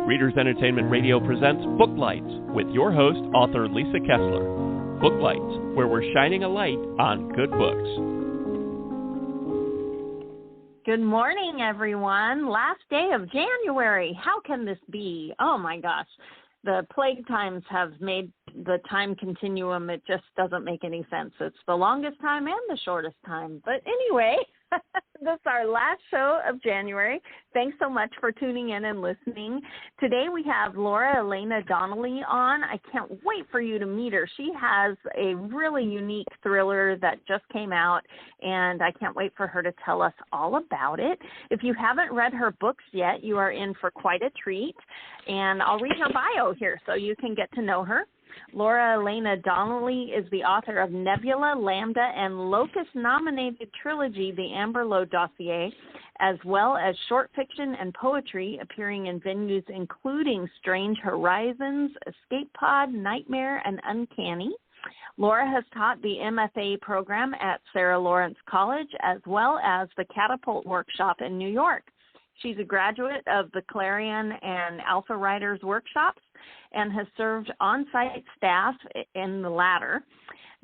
Readers Entertainment Radio presents Booklights with your host, author Lisa Kessler. Booklights, where we're shining a light on good books. Good morning, everyone. Last day of January. How can this be? Oh, my gosh. The plague times have made the time continuum. It just doesn't make any sense. It's the longest time and the shortest time. But anyway, this is our last show of January. Thanks so much for tuning in and listening. Today we have Elena Donnelly on. I can't wait for you to meet her. She has a really unique thriller that just came out, and I can't wait for her to tell us all about it. If you haven't read her books yet, you are in for quite a treat, and I'll read her bio here so you can get to know her. Elena Donnelly is the author of Nebula, Lambda, and Locus-nominated trilogy, The Amber Low Dossier, as well as short fiction and poetry appearing in venues including Strange Horizons, Escape Pod, Nightmare, and Uncanny. Lara has taught the MFA program at Sarah Lawrence College, as well as the Catapult Workshop in New York. She's a graduate of the Clarion and Alpha Writers Workshops and has served on-site staff in the latter,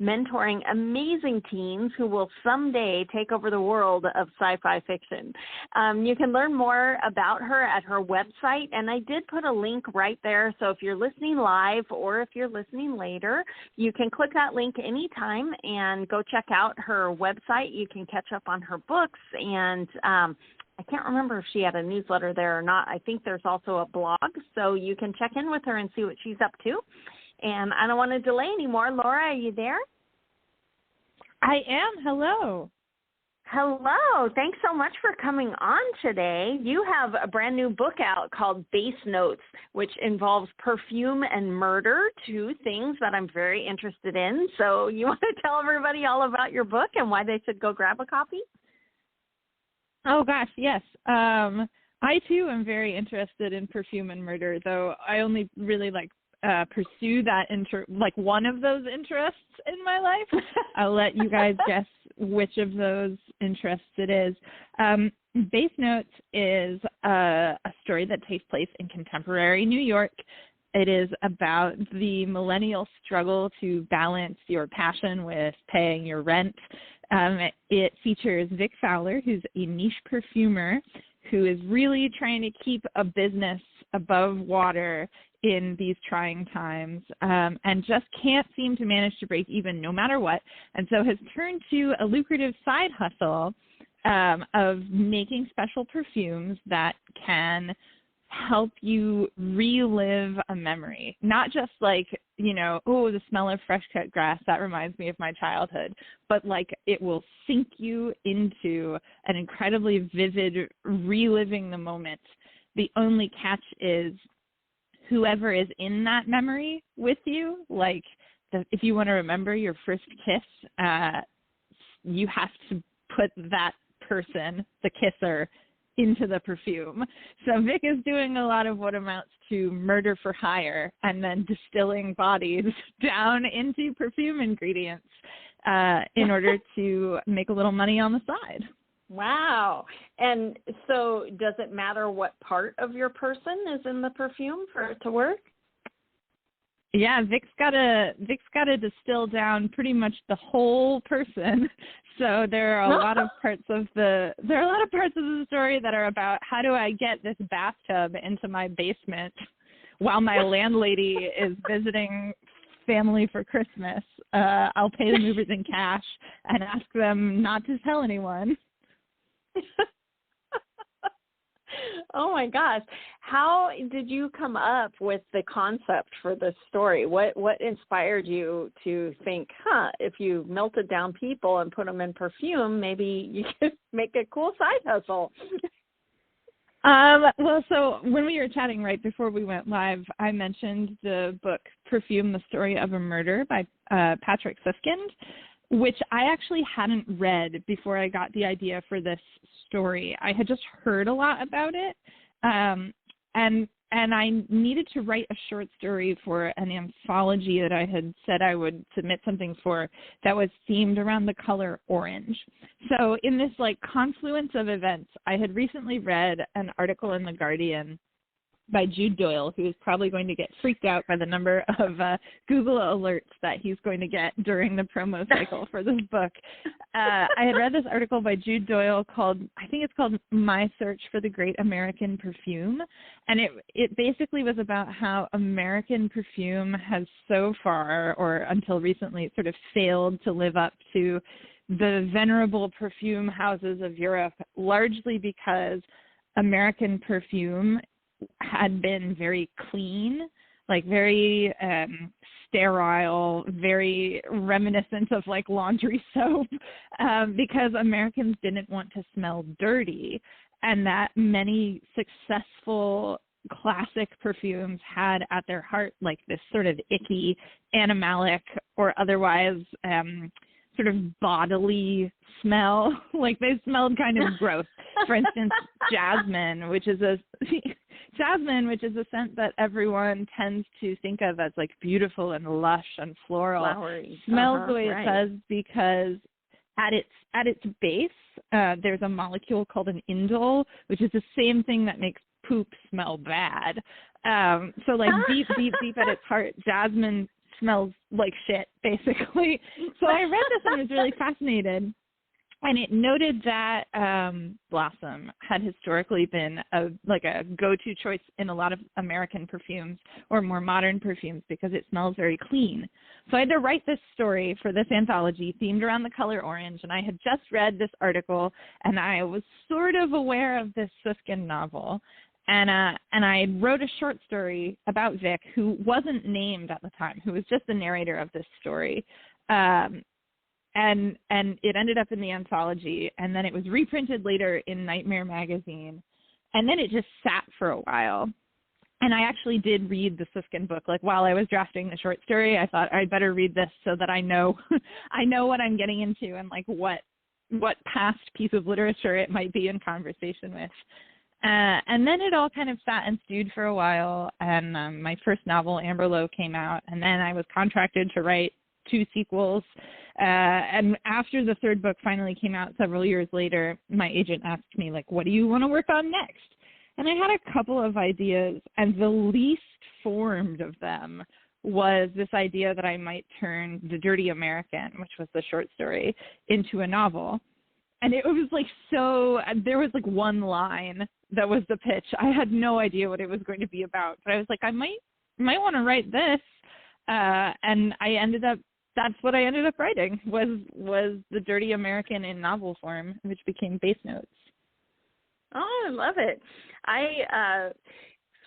mentoring amazing teens who will someday take over the world of sci-fi fiction. You can learn more about her at her website, and I did put a link right there, so if you're listening live or if you're listening later, you can click that link anytime and go check out her website. You can catch up on her books, and I can't remember if she had a newsletter there or not. I think there's also a blog, so you can check in with her and see what she's up to. And I don't want to delay anymore. Lara, are you there? I am. Hello. Hello. Thanks so much for coming on today. You have a brand new book out called Base Notes, which involves perfume and murder, two things that I'm very interested in. So you want to tell everybody all about your book and why they should go grab a copy? Oh, gosh, yes. I, too, am very interested in perfume and murder, though I only really, pursue that, one of those interests in my life. I'll let you guys guess which of those interests it is. Base Notes is a story that takes place in contemporary New York. It is about the millennial struggle to balance your passion with paying your rent. It features Vic Fowler, who's a niche perfumer who is really trying to keep a business above water in these trying times, and just can't seem to manage to break even no matter what, and so has turned to a lucrative side hustle of making special perfumes that can help you relive a memory, not just the smell of fresh cut grass, that reminds me of my childhood, but it will sink you into an incredibly vivid reliving the moment. The only catch is whoever is in that memory with you, if you want to remember your first kiss, you have to put that person, the kisser, into the perfume. So Vic is doing a lot of what amounts to murder for hire and then distilling bodies down into perfume ingredients in order to make a little money on the side. Wow. And so does it matter what part of your person is in the perfume for it to work? Yeah, Vic's got to distill down pretty much the whole person. So there are a lot of parts of the story that are about how do I get this bathtub into my basement while my landlady is visiting family for Christmas. I'll pay the movers in cash and ask them not to tell anyone. Oh my gosh. How did you come up with the concept for this story? What inspired you to think, if you melted down people and put them in perfume, maybe you could make a cool side hustle? Well, so when we were chatting right before we went live, I mentioned the book Perfume, the Story of a Murder by Patrick Siskind, which I actually hadn't read before I got the idea for this story. I had just heard a lot about it, and I needed to write a short story for an anthology that I had said I would submit something for that was themed around the color orange. So in this confluence of events, I had recently read an article in The Guardian by Jude Doyle, who is probably going to get freaked out by the number of Google alerts that he's going to get during the promo cycle for this book. I had read this article by Jude Doyle called My Search for the Great American Perfume, and it basically was about how American perfume has so far, or until recently, sort of failed to live up to the venerable perfume houses of Europe, largely because American perfume had been very clean, like very sterile, very reminiscent of like laundry soap, because Americans didn't want to smell dirty, and that many successful classic perfumes had at their heart like this sort of icky, animalic, or otherwise sort of bodily smell. Like they smelled kind of gross. For instance, jasmine, which is a scent that everyone tends to think of as like beautiful and lush and floral, flowery, smells the way right. it does because at its base there's a molecule called an indole, which is the same thing that makes poop smell bad. So like deep at its heart, jasmine smells like shit, basically. So I read this and was really fascinated. And it noted that Blossom had historically been a go-to choice in a lot of American perfumes or more modern perfumes because it smells very clean. So I had to write this story for this anthology themed around the color orange, and I had just read this article, and I was sort of aware of this Susskind novel. And I wrote a short story about Vic, who wasn't named at the time, who was just the narrator of this story. And it ended up in the anthology, and then it was reprinted later in Nightmare magazine, and then it just sat for a while. And I actually did read the Susskind book. Like while I was drafting the short story, I thought I'd better read this so that I know what I'm getting into and like what past piece of literature it might be in conversation with. And then it all kind of sat and stewed for a while, and my first novel, Amberlow, came out, and then I was contracted to write 2 sequels. And after the third book finally came out several years later, my agent asked me, like, what do you want to work on next? And I had a couple of ideas, and the least formed of them was this idea that I might turn The Dirty American, which was the short story, into a novel. And it was like there was like one line that was the pitch. I had no idea what it was going to be about, but I was like, I might want to write this. And that's what I ended up writing was The Dirty American in novel form, which became Base Notes. Oh, I love it. I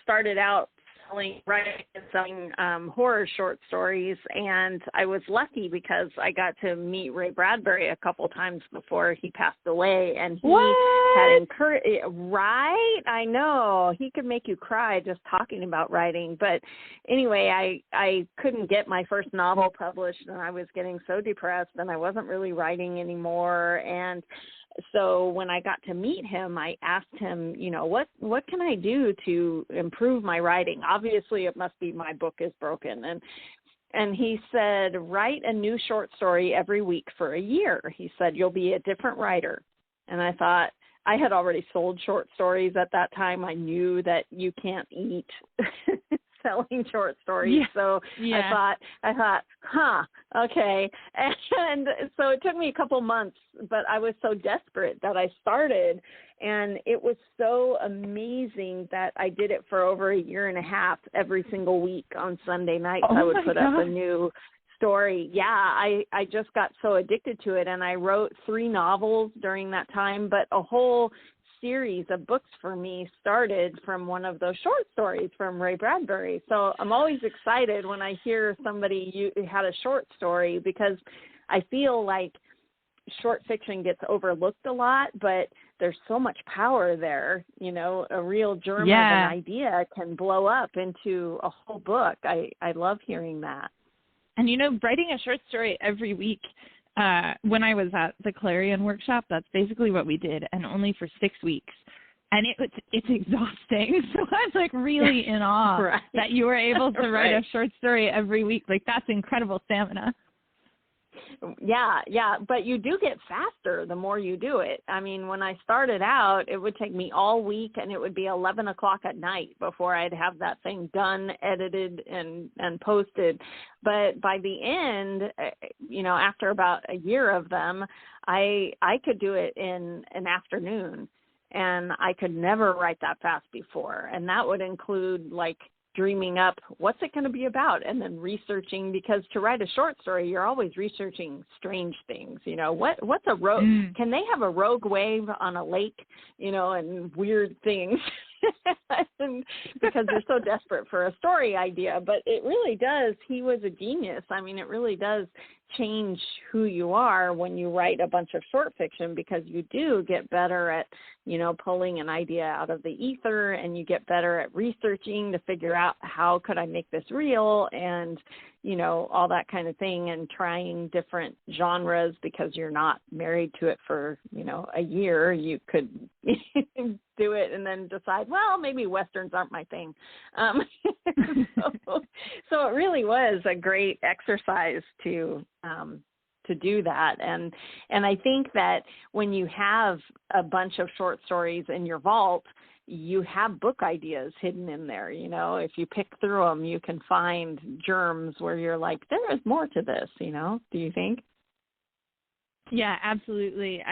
started out selling horror short stories, and I was lucky because I got to meet Ray Bradbury a couple times before he passed away, and he had encouraged. Right? I know he could make you cry just talking about writing. But anyway, I couldn't get my first novel published, and I was getting so depressed, and I wasn't really writing anymore. And so when I got to meet him, I asked him, what can I do to improve my writing? Obviously, it must be my book is broken. And he said, write a new short story every week for a year. He said, you'll be a different writer. And I thought, I had already sold short stories at that time. I knew that you can't eat selling short stories. Yeah. So yeah. I thought, okay. And so it took me a couple months, but I was so desperate that I started, and it was so amazing that I did it for over 1.5 years every single week on Sunday nights. I would put up a new story. Yeah, I just got so addicted to it, and I wrote 3 novels during that time, but a whole series of books for me started from one of those short stories from Ray Bradbury. So I'm always excited when I hear somebody had a short story, because I feel like short fiction gets overlooked a lot, but there's so much power there. A real germ of an idea can blow up into a whole book. I love hearing that. And, writing a short story every week, when I was at the Clarion workshop, that's basically what we did, and only for 6 weeks. And it's exhausting. So I'm like really in awe right. that you were able to write a short story every week. Like, that's incredible stamina. Yeah, but you do get faster the more you do it. I mean, when I started out, it would take me all week, and it would be 11 o'clock at night before I'd have that thing done, edited, and posted. But by the end, after about a year of them, I could do it in an afternoon, and I could never write that fast before. And that would include like dreaming up what's it going to be about, and then researching, because to write a short story, you're always researching strange things. What's a rogue? Can they have a rogue wave on a lake? And weird things. Because they're so desperate for a story idea. But it really does. He was a genius. I mean, it really does change who you are when you write a bunch of short fiction, because you do get better at, pulling an idea out of the ether, and you get better at researching to figure out how could I make this real, and, all that kind of thing, and trying different genres, because you're not married to it for, a year. You could do it and then decide, well, maybe Westerns aren't my thing. So it really was a great exercise to do that. And I think that when you have a bunch of short stories in your vault, you have book ideas hidden in there. If you pick through them, you can find germs where you're like, there is more to this, do you think? Yeah, absolutely.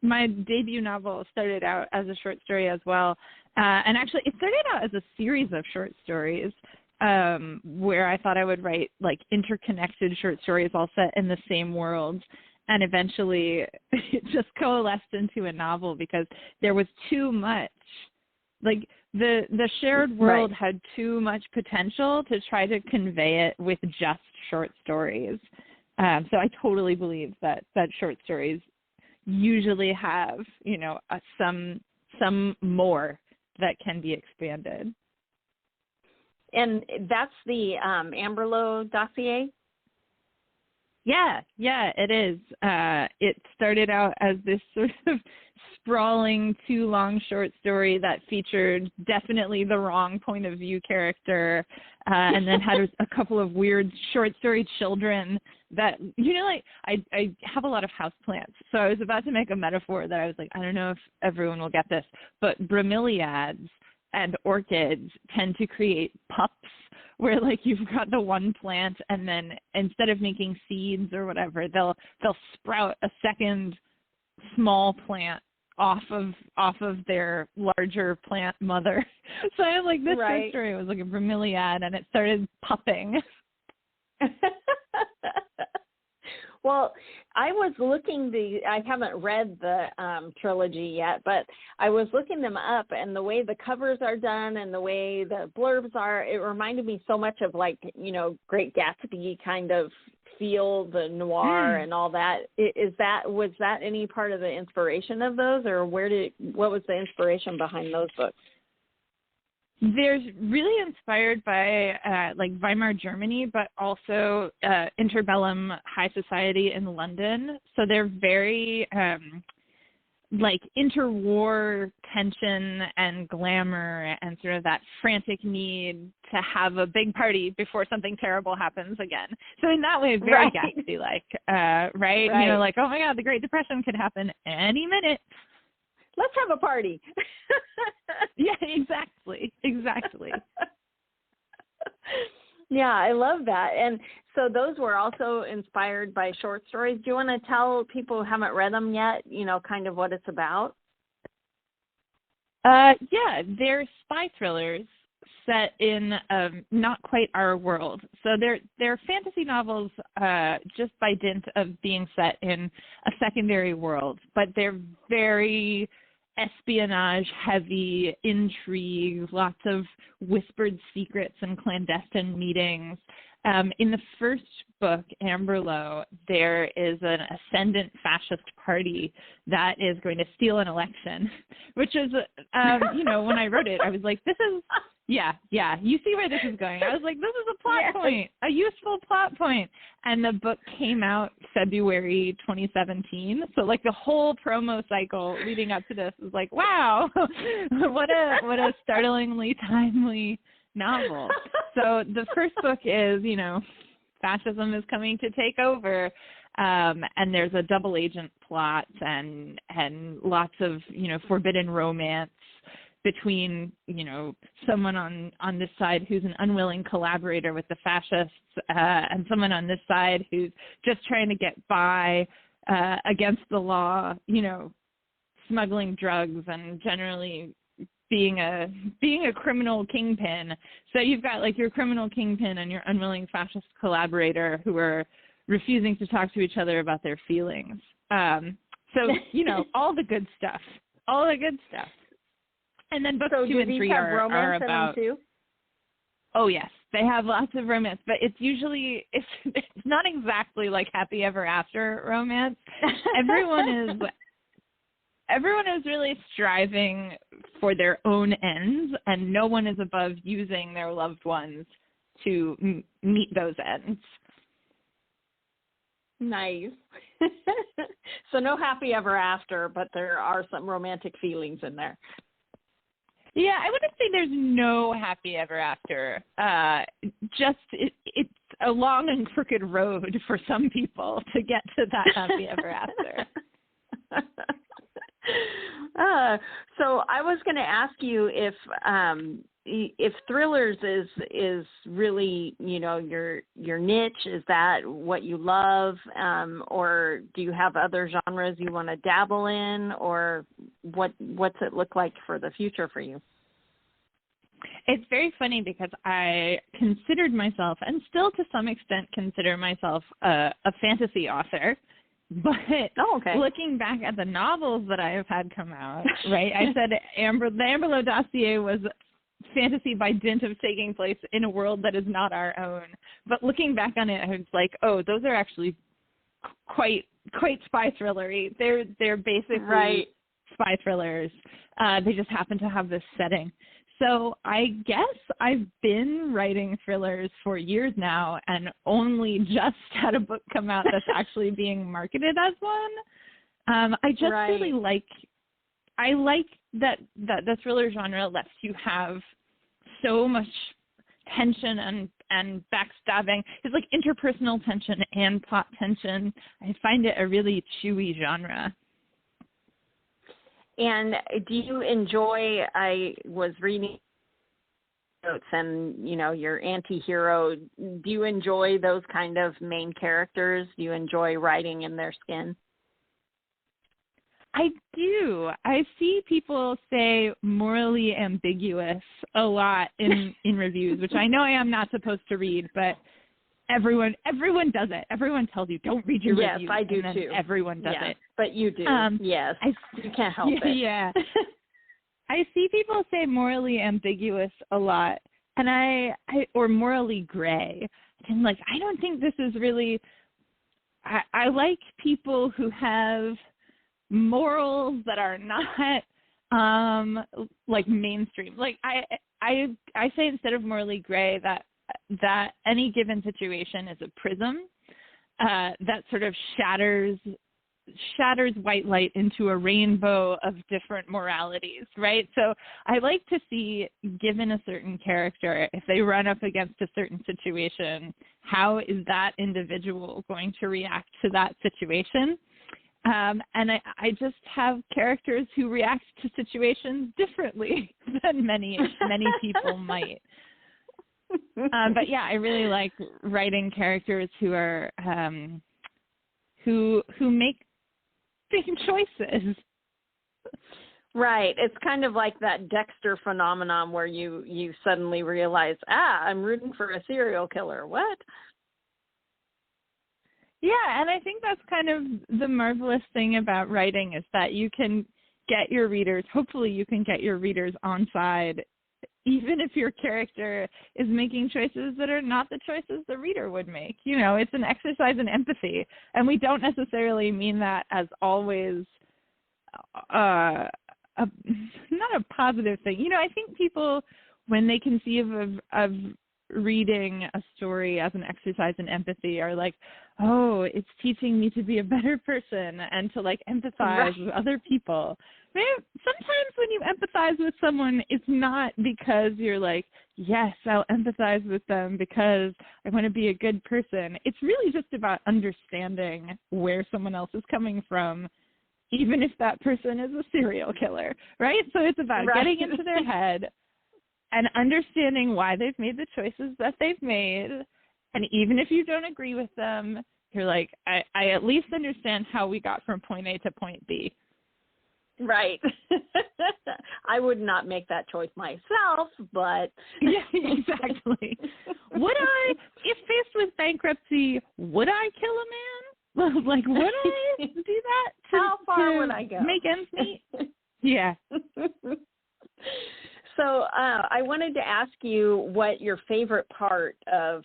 My debut novel started out as a short story as well. And actually it started out as a series of short stories, where I thought I would write like interconnected short stories all set in the same world. And eventually it just coalesced into a novel because there was too much. Like the shared world had too much potential to try to convey it with just short stories. So I totally believe that short stories usually have, some more that can be expanded. And that's the Amberlow dossier? Yeah, it is. It started out as this sort of sprawling, too long short story that featured definitely the wrong point of view character, and then had a couple of weird short story children that, I have a lot of houseplants. So I was about to make a metaphor that I was like, I don't know if everyone will get this, but bromeliads and orchids tend to create pups, where like you've got the one plant, and then instead of making seeds or whatever, they'll sprout a second small plant off of their larger plant mother. So I was like, this short story was like a bromeliad, and it started pupping. Well, I was looking I haven't read the trilogy yet, but I was looking them up, and the way the covers are done and the way the blurbs are, it reminded me so much of like, Great Gatsby kind of feel, the noir and all that. Was that any part of the inspiration of those, or what was the inspiration behind those books? There's really inspired by like Weimar Germany, but also interbellum high society in London. So they're very like interwar tension and glamour and sort of that frantic need to have a big party before something terrible happens again. So in that way, very Gatsby-like, right? Like, oh my God, the Great Depression could happen any minute. Let's have a party. Yeah, exactly. Yeah, I love that. And so those were also inspired by short stories. Do you want to tell people who haven't read them yet, kind of what it's about? Yeah, they're spy thrillers set in not quite our world. So they're fantasy novels just by dint of being set in a secondary world, but they're very espionage-heavy, intrigue, lots of whispered secrets and clandestine meetings. In the first book, Amberlow, there is an ascendant fascist party that is going to steal an election, which is, when I wrote it, I was like, this is, yeah, you see where this is going. I was like, this is a plot point, a useful plot point. And the book came out February 2017. So like the whole promo cycle leading up to this was like, wow, what a startlingly timely novel. So the first book is, fascism is coming to take over. and there's a double agent plot and lots of, forbidden romance between, someone on this side who's an unwilling collaborator with the fascists, and someone on this side who's just trying to get by against the law, smuggling drugs and generally being a criminal kingpin. So you've got like your criminal kingpin and your unwilling fascist collaborator who are refusing to talk to each other about their feelings. So, all the good stuff. All the good stuff. And then books 2 and 3 are about in them too? Oh yes, they have lots of romance, but it's usually it's not exactly like happy ever after romance. Everyone is really striving for their own ends, and no one is above using their loved ones to meet those ends. Nice. So no happy ever after, but there are some romantic feelings in there. Yeah, I wouldn't say there's no happy ever after. It's a long and crooked road for some people to get to that happy ever after. So I was going to ask you if thrillers is really, your niche. Is that what you love, or do you have other genres you want to dabble in, or what's it look like for the future for you? It's very funny because I considered myself, and still to some extent consider myself, a fantasy author. But looking back at the novels that I have had come out, right, I said the Amberlow dossier was fantasy by dint of taking place in a world that is not our own. But looking back on it, I was like, oh, those are actually quite spy thrillery. They're basically spy thrillers. They just happen to have this setting. So I guess I've been writing thrillers for years now and only just had a book come out that's actually being marketed as one. I just really like that the thriller genre lets you have so much tension and backstabbing. It's like interpersonal tension and plot tension. I find it a really chewy genre. And do you enjoy, I was reading notes and, your anti-hero, do you enjoy those kind of main characters? Do you enjoy writing in their skin? I do. I see people say morally ambiguous a lot in reviews, which I know I am not supposed to read, but everyone does it. Everyone tells you, don't read your reviews. Yes, I do and too. Everyone does it. But you do. Yes. You can't help it. Yeah. I see people say morally ambiguous a lot, and I or morally gray. And I don't think this is really, I like people who have morals that are not mainstream. I say instead of morally gray that any given situation is a prism that sort of shatters white light into a rainbow of different moralities, right? So I like to see, given a certain character, if they run up against a certain situation, how is that individual going to react to that situation? And I just have characters who react to situations differently than many people might. But yeah, I really like writing characters who are who make big choices. Right. It's kind of like that Dexter phenomenon where you suddenly realize, I'm rooting for a serial killer. What? Yeah, and I think that's kind of the marvelous thing about writing is that you can get your readers, hopefully you can get your readers on side, even if your character is making choices that are not the choices the reader would make. It's an exercise in empathy, and we don't necessarily mean that as always not a positive thing. I think people, when they conceive of reading a story as an exercise in empathy are like, oh, it's teaching me to be a better person and to like empathize with other people. I mean, sometimes when you empathize with someone, it's not because you're like, yes, I'll empathize with them because I want to be a good person. It's really just about understanding where someone else is coming from, even if that person is a serial killer, right? So it's about getting into their head and understanding why they've made the choices that they've made. And even if you don't agree with them, you're like, I at least understand how we got from point A to point B. Right. I would not make that choice myself, but... Yeah, exactly. If faced with bankruptcy, would I kill a man? Like, would I do that? How far would I go? Make ends meet? Yeah. So I wanted to ask you what your favorite part of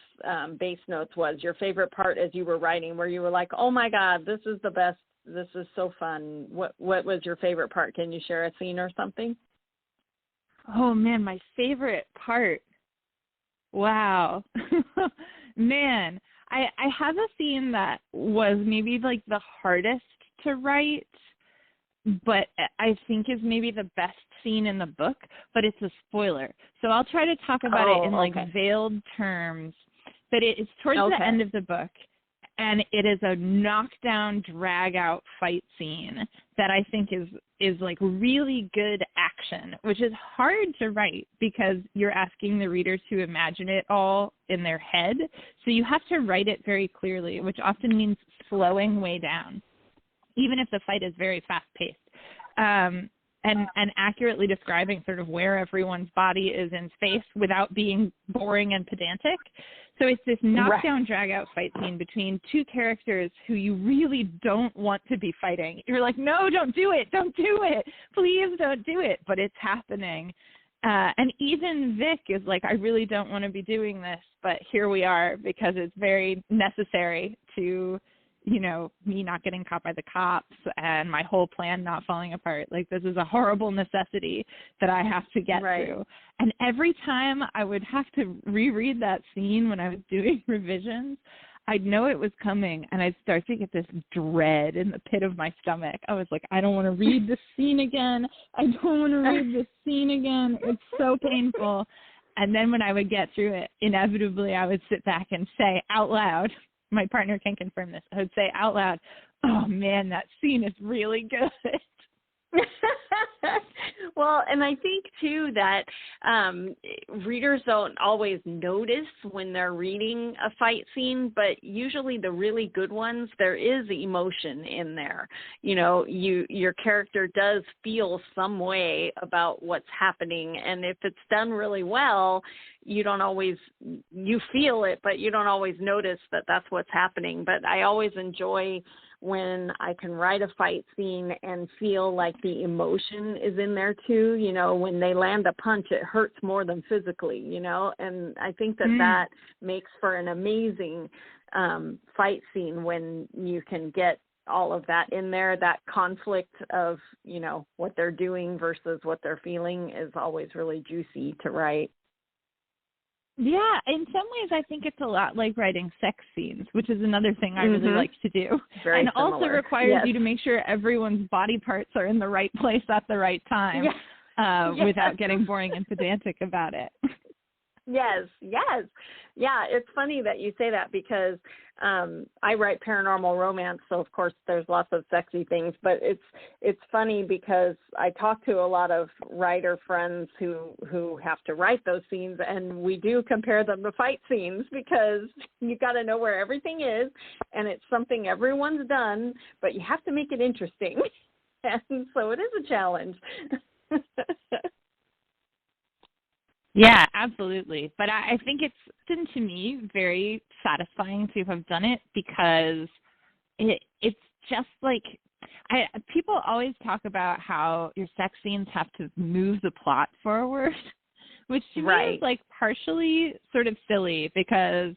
Base Notes was, your favorite part as you were writing, where you were like, oh, my God, this is the best. This is so fun. What was your favorite part? Can you share a scene or something? Oh, man, my favorite part. Wow. Man, I have a scene that was maybe like the hardest to write, but I think is maybe the best scene in the book, but it's a spoiler. So I'll try to talk about it in like veiled terms, but it's towards the end of the book. And it is a knockdown, drag-out fight scene that I think is like really good action, which is hard to write because you're asking the reader to imagine it all in their head. So you have to write it very clearly, which often means slowing way down, even if the fight is very fast-paced, and accurately describing sort of where everyone's body is in space without being boring and pedantic. So it's this knockdown, drag-out fight scene between two characters who you really don't want to be fighting. You're like, no, don't do it. Don't do it. Please don't do it. But it's happening. And even Vic is like, I really don't want to be doing this, but here we are because it's very necessary to, you know, me not getting caught by the cops and my whole plan not falling apart. Like, this is a horrible necessity that I have to get through. And every time I would have to reread that scene when I was doing revisions, I'd know it was coming, and I'd start to get this dread in the pit of my stomach. I was like, I don't want to read this scene again. I don't want to read this scene again. It's so painful. And then when I would get through it, inevitably I would sit back and say out loud, my partner can confirm this, I would say out loud, oh man, that scene is really good. Well, and I think, too, that readers don't always notice when they're reading a fight scene, but usually the really good ones, there is emotion in there. You know, your character does feel some way about what's happening, and if it's done really well, you feel it, but you don't always notice that that's what's happening. But I always enjoy when I can write a fight scene and feel like the emotion is in there too. You know, when they land a punch, it hurts more than physically, you know, and I think that makes for an amazing fight scene when you can get all of that in there. That conflict of, you know, what they're doing versus what they're feeling is always really juicy to write. Yeah, in some ways I think it's a lot like writing sex scenes, which is another thing I really like to do. Very and similar. Also requires you to make sure everyone's body parts are in the right place at the right time without getting boring and pedantic about it. Yes. Yeah, it's funny that you say that because I write paranormal romance, so of course there's lots of sexy things, but it's funny because I talk to a lot of writer friends who have to write those scenes, and we do compare them to fight scenes because you got to know where everything is, and it's something everyone's done, but you have to make it interesting, and so it is a challenge. Yeah, absolutely. But I think it's been, to me, very satisfying to have done it because it's just like, people always talk about how your sex scenes have to move the plot forward, which to me is like partially sort of silly because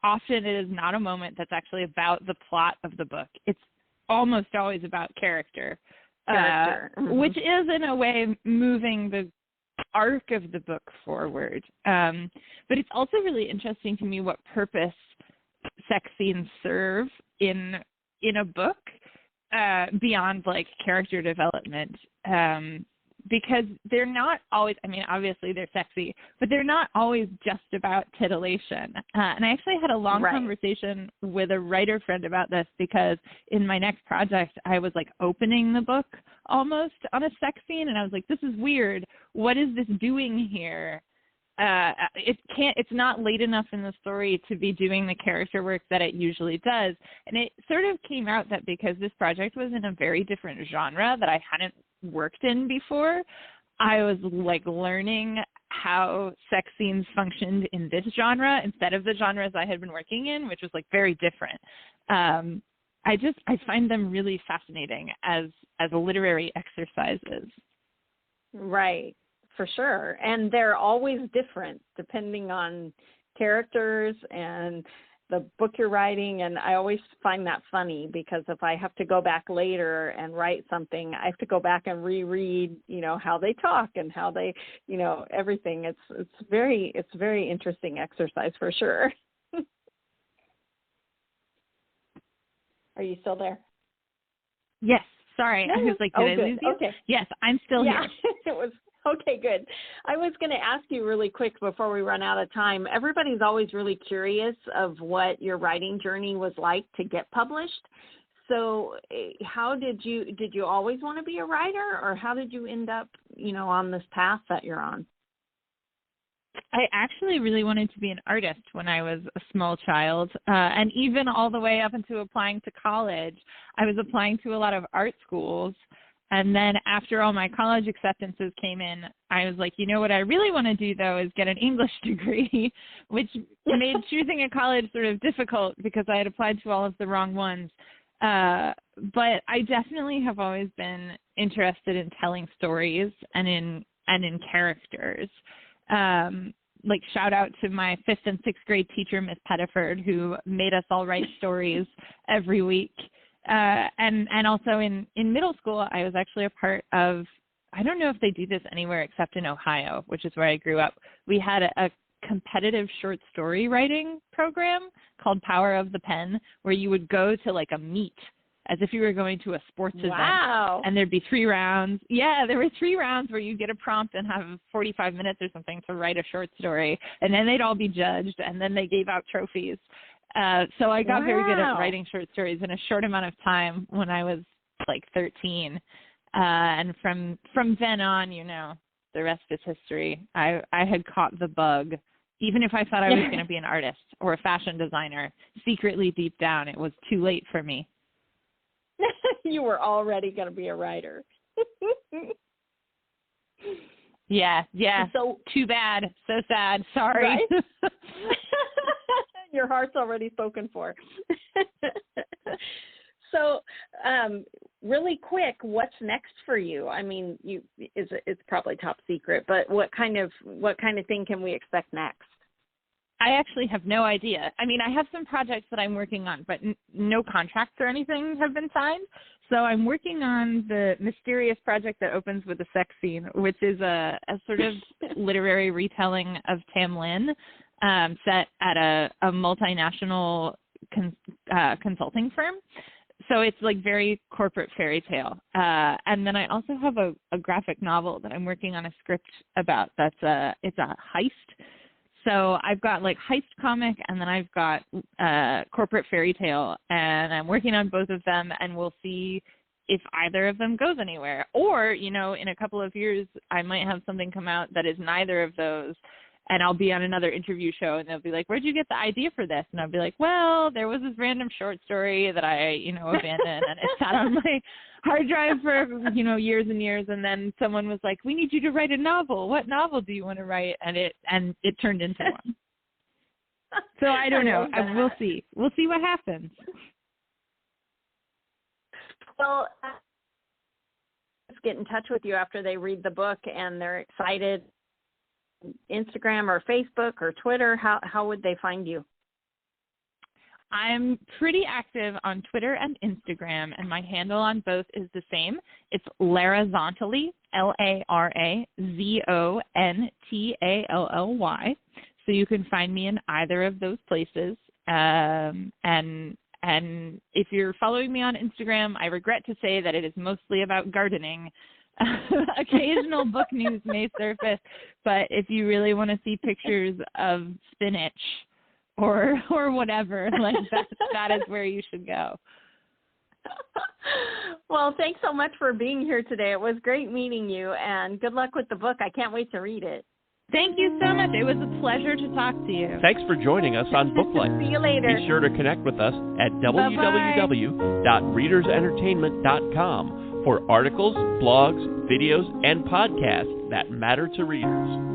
often it is not a moment that's actually about the plot of the book. It's almost always about character. Which is in a way moving the arc of the book forward. But it's also really interesting to me what purpose sex scenes serve in a book beyond like character development. Because they're not always, I mean, obviously they're sexy, but they're not always just about titillation. And I actually had a long conversation with a writer friend about this, because in my next project, I was like opening the book almost on a sex scene. And I was like, this is weird. What is this doing here? It's not late enough in the story to be doing the character work that it usually does. And it sort of came out that because this project was in a very different genre that I hadn't worked in before, I was like learning how sex scenes functioned in this genre instead of the genres I had been working in, which was like very different. I find them really fascinating as literary exercises. Right, for sure. And they're always different depending on characters and the book you're writing. And I always find that funny, because if I have to go back later and write something, I have to go back and reread, how they talk and how they, everything. It's very interesting exercise for sure. Are you still there? Yes. Sorry. I was like, did I lose you? Okay. Yes, I'm still here. It was. Okay, good. I was going to ask you really quick before we run out of time. Everybody's always really curious of what your writing journey was like to get published. So how did you always want to be a writer, or how did you end up, on this path that you're on? I actually really wanted to be an artist when I was a small child, and even all the way up into applying to college. I was applying to a lot of art schools. And then after all my college acceptances came in, I was like, what I really want to do, though, is get an English degree, which made choosing a college sort of difficult because I had applied to all of the wrong ones. But I definitely have always been interested in telling stories and in characters. Like, shout out to my 5th and 6th grade teacher, Miss Pettiford, who made us all write stories every week. And also in middle school, I was actually a part of, I don't know if they do this anywhere except in Ohio, which is where I grew up. We had a competitive short story writing program called Power of the Pen, where you would go to like a meet as if you were going to a sports event. And there'd be 3 rounds. Yeah, there were 3 rounds where you get a prompt and have 45 minutes or something to write a short story. And then they'd all be judged, and then they gave out trophies. So I got very good at writing short stories in a short amount of time when I was like 13. And from then on, the rest is history. I had caught the bug. Even if I thought I was going to be an artist or a fashion designer, secretly deep down, it was too late for me. You were already going to be a writer. Yeah. So too bad. So sad. Sorry. Right? Your heart's already spoken for. So, really quick, what's next for you? I mean, it's probably top secret, but what kind of thing can we expect next? I actually have no idea. I mean, I have some projects that I'm working on, but no contracts or anything have been signed. So I'm working on the mysterious project that opens with a sex scene, which is a sort of literary retelling of Tam Lin, set at a multinational consulting firm. So it's like very corporate fairy tale. And then I also have a graphic novel that I'm working on a script about. It's a heist. So I've got like heist comic, and then I've got corporate fairy tale, and I'm working on both of them, and we'll see if either of them goes anywhere. Or, in a couple of years, I might have something come out that is neither of those, and I'll be on another interview show, and they'll be like, where'd you get the idea for this? And I'll be like, well, there was this random short story that I, abandoned, and it sat on my hard drive for, years and years. And then someone was like, we need you to write a novel. What novel do you want to write? And it turned into one. So I don't know. We'll see. We'll see what happens. Well, let's get in touch with you after they read the book and they're excited. Instagram or Facebook or Twitter, how would they find you? I'm pretty active on Twitter and Instagram, and my handle on both is the same. It's Lara Zontally, LARAZONTALLY. So you can find me in either of those places. And if you're following me on Instagram, I regret to say that it is mostly about gardening. Occasional book news may surface, but if you really want to see pictures of spinach or whatever, like that is where you should go. Well, thanks so much for being here today. It was great meeting you, and good luck with the book. I can't wait to read it. Thank you so much. It was a pleasure to talk to you. Thanks for joining us on Booklight. See you later. Be sure to connect with us at www.readersentertainment.com for articles, blogs, videos, and podcasts that matter to readers.